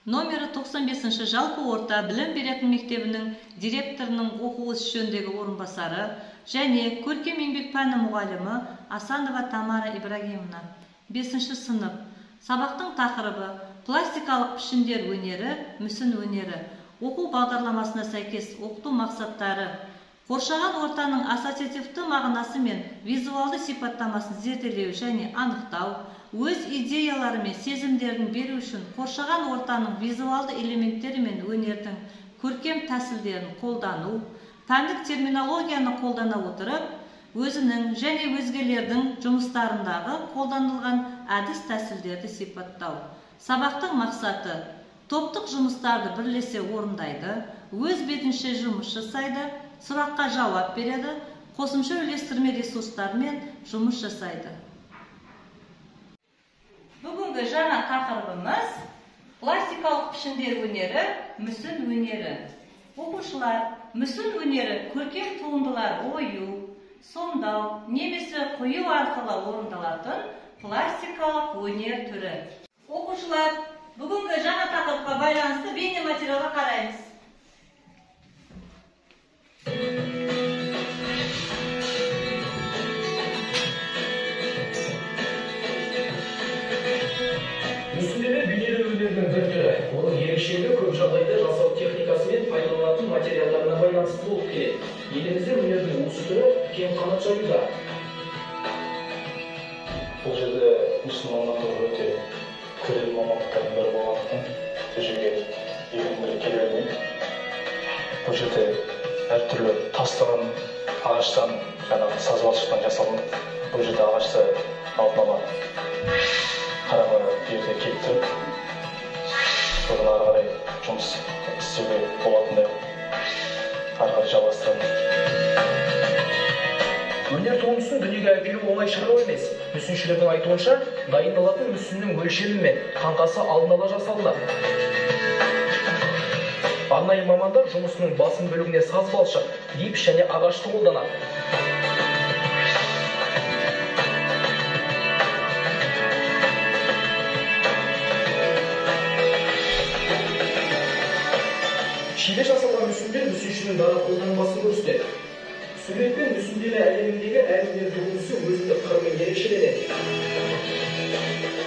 Номері 95 жалпы орта білім беретін мектебінің директорының оқу ісі жөніндегі орынбасары және көркем еңбек пәні мұғалімі Асанова Тамара Ибрагимовна. 5 сынып. Сабақтың тақырыбы пластикалық пішіндер өнері, мүсін өнері. Оқу бағдарламасына сәйкес оқыту мақсаттары. Қоршаған ортаның ассоциативті мағынасы мен визуалды сипаттамасын зерделеу және анықтау, өз идеялары мен сезімдерін беру үшін қоршаған ортаның визуалды элементтері мен өнердің көркем тәсілдерін қолдану, пәндік терминологияны қолдана отырып, өзінің және өзгелердің жұмыстарындағы қолданылған әдіс тәсілдерді сипаттау. Сабақтың мақсаты топтық жұмыстарды бірлесе орындайды, өз бетінше жұмыс жасайды, сұраққа жауап береді, қосымша үйлестірме ресурстармен жұмыс жасайды. Бүгінгі жаңа тақырыбымыз пластикалық пішіндер өнері, мүсін өнері. Оқушылар, мүсін өнері көркем туындылар ою, сомдау, немесе құю арқылы орындалатын пластикалық өнер түрі. Оқушылар, бүгінгі жаңа тақырыпқа байланысты бейне материалға қараймыз. Мүсіндері бейнелеу өнерінің бір түрі. Оның ерекшелігі көп жағдайда жасау техникасы мен пайдаланатын материалдарына байланысты болып келеді. Елімізде өнердің осы түрі кең қанат жаюда. Бұл жерде мүсін мамандығы өте күрделі мамандықтардың бірі болғандықтан бұл жерге еріндері келе бермейді. Бұл жерде әртүрлі тастан, ағаштан, жаңағы саз балшықтан жасалған. Бұл жерде ағашты алдын ала қарама жерде келтіріп, содан ары қарай жұмыс істеуге болатындай ары қарай жалғастырамыз. Өнер туындысын дүниеге әкелу оңай шаруа емес. Мүсіншілердің айтуынша, дайындалатын мүсіннің өлшемі мен қаңқасы алдын ала жасалынады. Арнайы мамандар жұмысының басым бөлігіне саз балшық, гипс және ағашты қолданады. Шиде жасалған мүсіндер мүсіншінің дара қолданбасын көрсетеді. Сурет пен мүсіндегі әлеміндегі әр өнер туындысы өзіндік қырымен ерекшеленеді.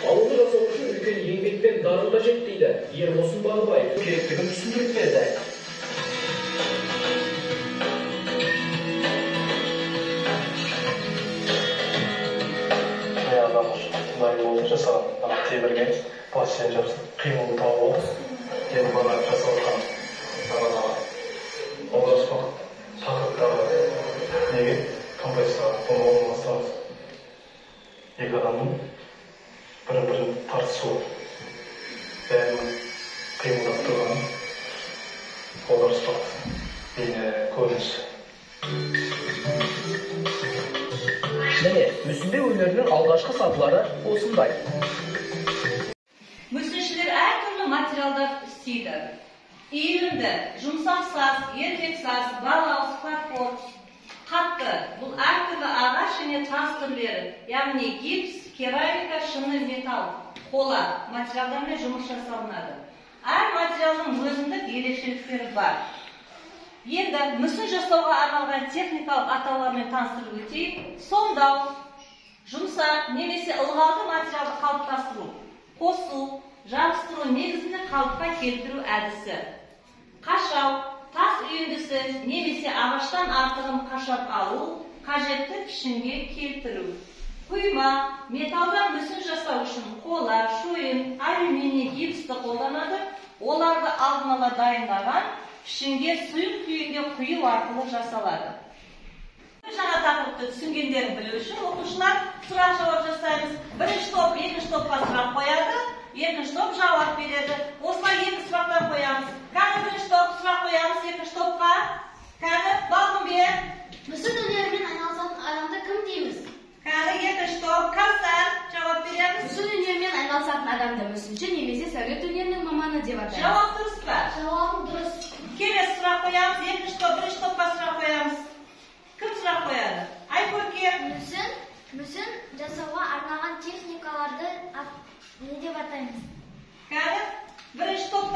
Ал оны жасау үшін үлкен еңбек пен дарын қажет дейді Ербосын Бағыбаев. Керектігін түсіндіріп берді. Адам дайын болып жасаған темірге пластилин жабысып қимылды тауып алды. Енді бана жасалған олжаспақ тақырыптағы неге композицияға оны орналастырамыз. Екі адамның бірін тартысуы, бәрінің қимылдап тұрғаны олжаспақ бейне көрінісі. Міне, мүсіндер өнерінің алғашқы сатылары осындай. Мүсіншілер әртүрлі материалдар істейді. Иілімді, жұмсақ саз, еркек саз, балауыз, фарфор, қатты. Бұл әртүрлі ағаш және тас түрлері, яғни гипс, керамика, шыны, металл, қола материалдармен жұмыс жасалынады. Әр материалдың өзіндік ерекшеліктері бар. Енді мүсін жасауға арналған техникалық атаулармен таныстырып өтейік. Сомдау, жұмсақ немесе ылғалды материалды қалыптастыру, қосу, жабыстыру негізінде қалыпқа келтіру әдісі. Қашау, тас үйіндісі немесе ағаштан артығын қашап алу, қажетті пішінге келтіру. Құйма, металдан мүсін жасау үшін қола, шойын, алюминий, гипсті қолданады. Оларды алдын ала дайындаған пішінге сұйық күйінде құю арқылы жасалады. Жаңа тақырыпты түсінгендерін білу үшін оқушылар сұрақ жауап жасаймыз. Бірінші топ, екінші топқа сұрақ қояды, екінші топ жауап береді. Осылай екі сұрақтан қоямыз. Кәні бірінші топ сұрақ қоямыз, екінші топқа. Кәні Балғынбек. Мүсін өнерімен айналысатын адамды кім дейміз? Кәні екінші топ Кәусар жауап береміз. Мүсін өнерімен айналысатын адамды мүсінші немесе сәулет өнерінің маманы деп атаймыз. Жауап дұрыс па? Жауабы дұрыс. Келесі сұрақ қоямыз, екінші топ, бірінші топқа сұрақ қоямыз. Кім сұрақ қояды? Айкөрке. Мүсін жасауға арналған техникаларды не деп атаймыз? Кәні бірінші топқа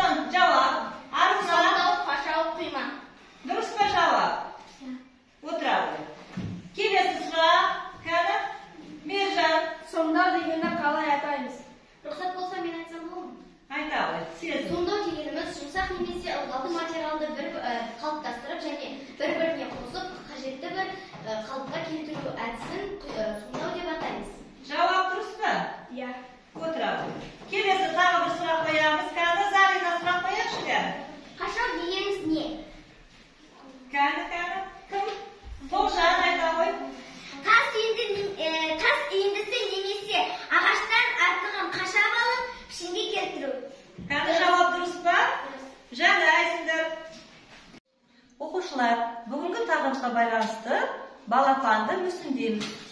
қалыpқа келтіру әдісін сомдау деп атаймыз. Javob durust mu? Иә. O'tiramiz. Kelesi tag'in bir so'roq qo'yamiz. Qani Zarina so'roq qo'yishdi. Qashaq degeniz ne? Qani. Kim? To'g'ri ayta qo'y. Тас үйіндісі немесе ағаштан артығын қашап алып, пішінге келтіру. Qani javob durust mu? Jaraysinlar. O'quvchilar, bugungi taqdimotga байланысты balapandi musundimiz.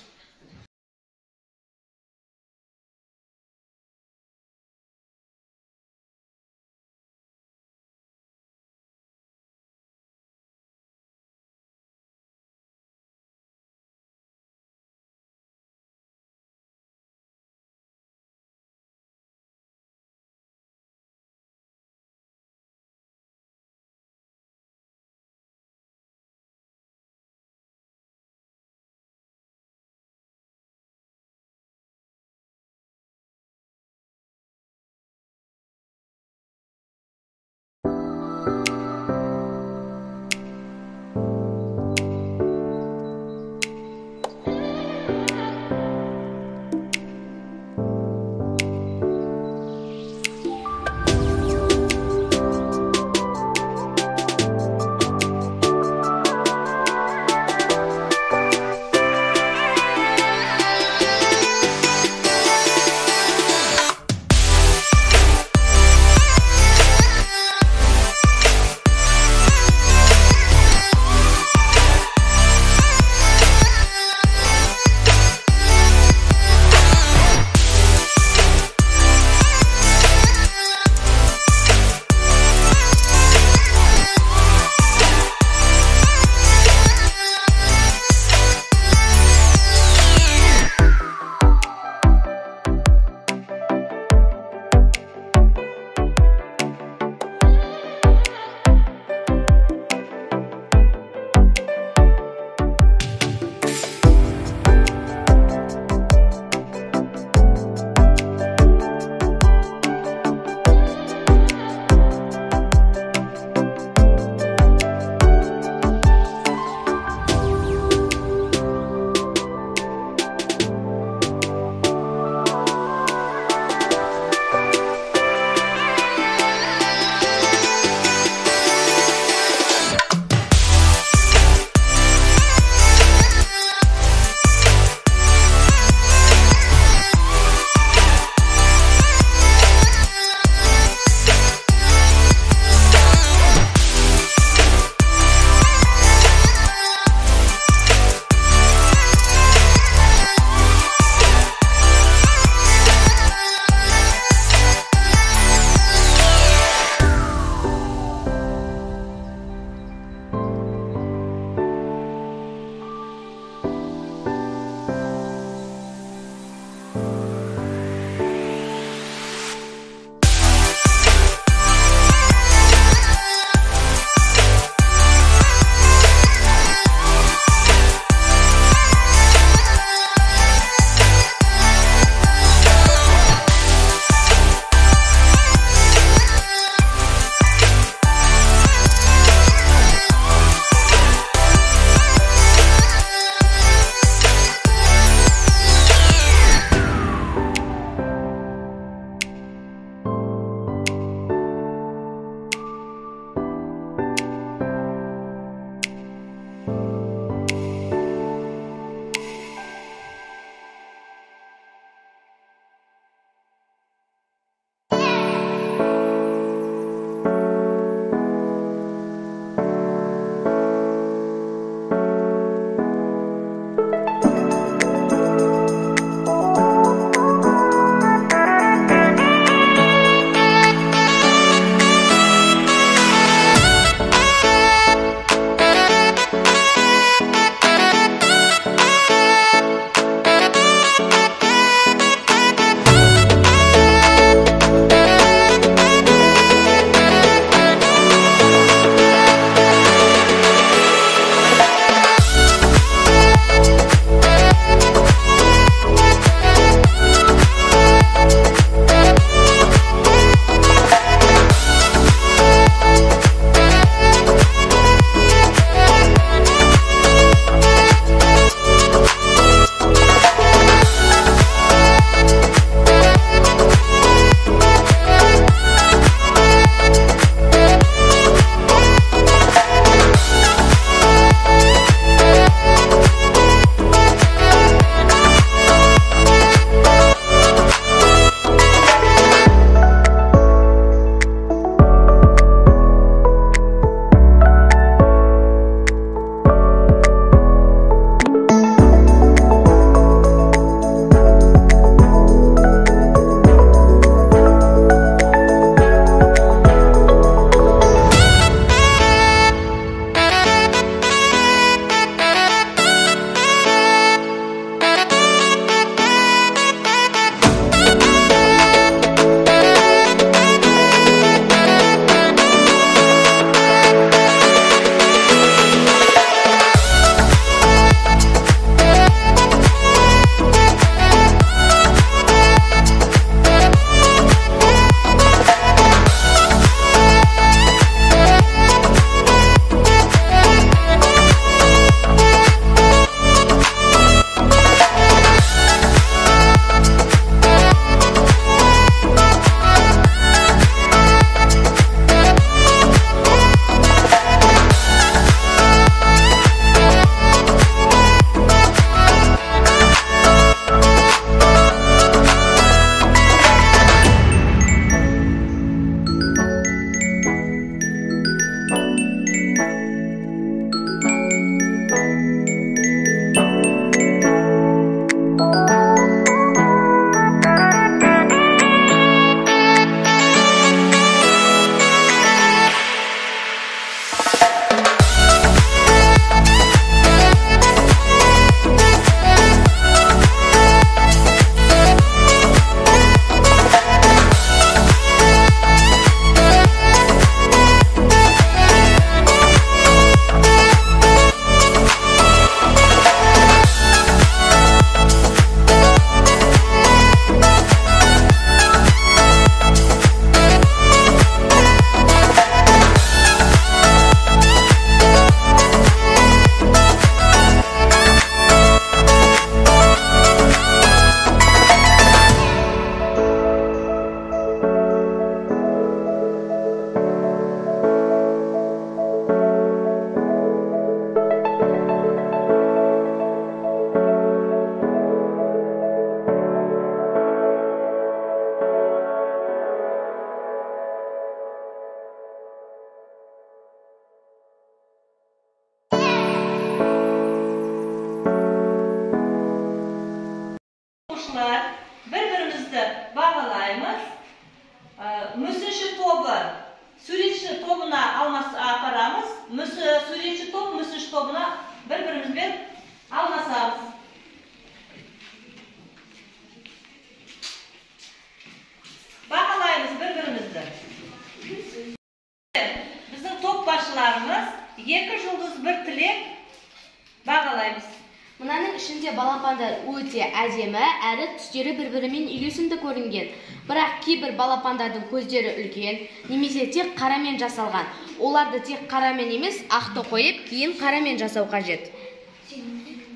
балапандар өте әдемі, әрі түстері бір-бірімен үйлесімді көрінген. Бірақ кейбір балапандардың көздері үлкен, немесе тек қарамен жасалған. Оларды тек қарамен емес, ақты қойып, кейін қарамен жасау қажет.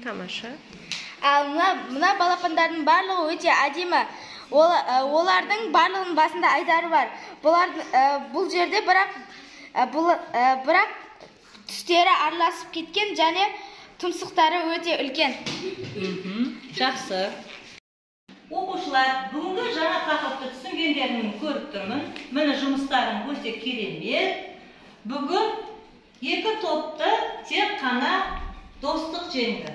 Тамаша. Ал мына балапандардың барлығы өте әдемі. Олардың барлығының басында айдары бар. Бұл жерде бірақ түстері араласып кеткен және тұмсықтары өте үлкен. Жақсы. Оқушылар, бүгінгі жаңа тақырыпты түсінгендерін көріп тұрмын. Міне жұмыстарың өте керемет. Бүгін екі топты тек қана достық жеңді.